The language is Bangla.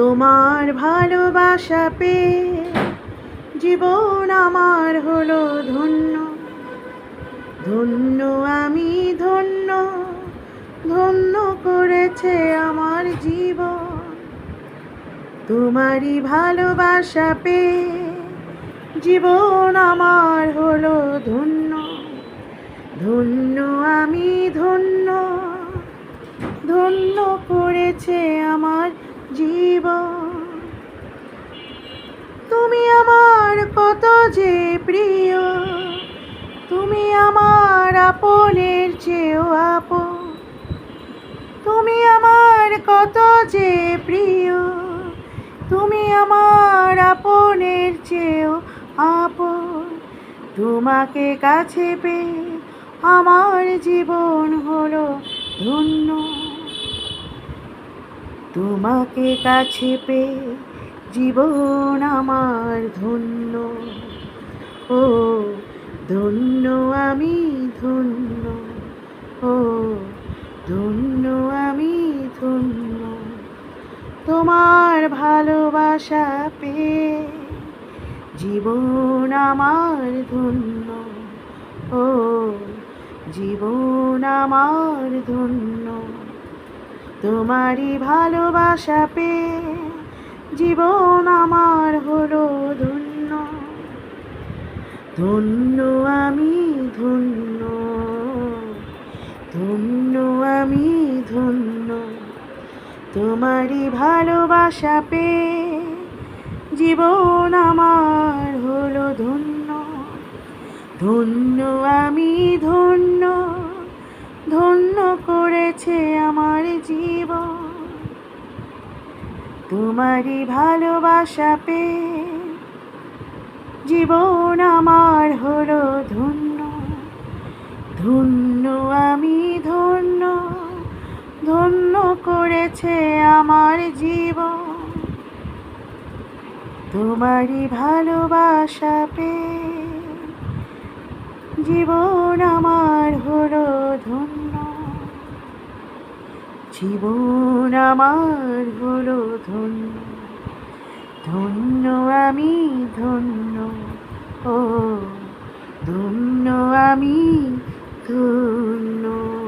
তোমার ভালোবাসা পেয়ে জীবন আমার হলো ধন্য। ধন্য আমি ধন্য, ধন্য করেছে আমার জীবন। তোমারই ভালোবাসা পেয়ে জীবন আমার হলো ধন্য। ধন্য আমি ধন্য, ধন্য করেছে আমার জীবন। তুমি আমার কত যে প্রিয়, তুমি আমার আপনের চেয়েও আপন। তুমি আমার কত যে প্রিয়, তুমি আমার আপনের চেয়েও আপন। তোমাকে কাছে পেয়ে আমার জীবন হলো ধন্য। তোমাকে কাছে পেয়ে জীবন আমার ধন্য। ও ধন্য আমি ধন্য, ও ধন্য আমি ধন্য। তোমার ভালোবাসা পেয়ে জীবন আমার ধন্য। ও জীবন আমার ধন্য। তোমারই ভালোবাসা পেয়ে জীবন আমার হলো ধন্য। ধন্য আমি ধন্য, ধন্য আমি ধন্য। তোমারই ভালোবাসা পেয়ে জীবন আমার হলো ধন্য। ধন্য আমি ধন্য, ধন্য করেছে আমার জীবন। তোমারই ভালোবাসা পেয়ে জীবন আমার হলো ধন্য। ধন্য আমি ধন্য, ধন্য করেছে আমার জীবন। তোমারই ভালোবাসা পেয়ে জীবন আমার হলো ধন্য। জীবন আমার হলো ধন্য। ধন্য আমি ধন্য, ও ধন্য আমি ধন্য।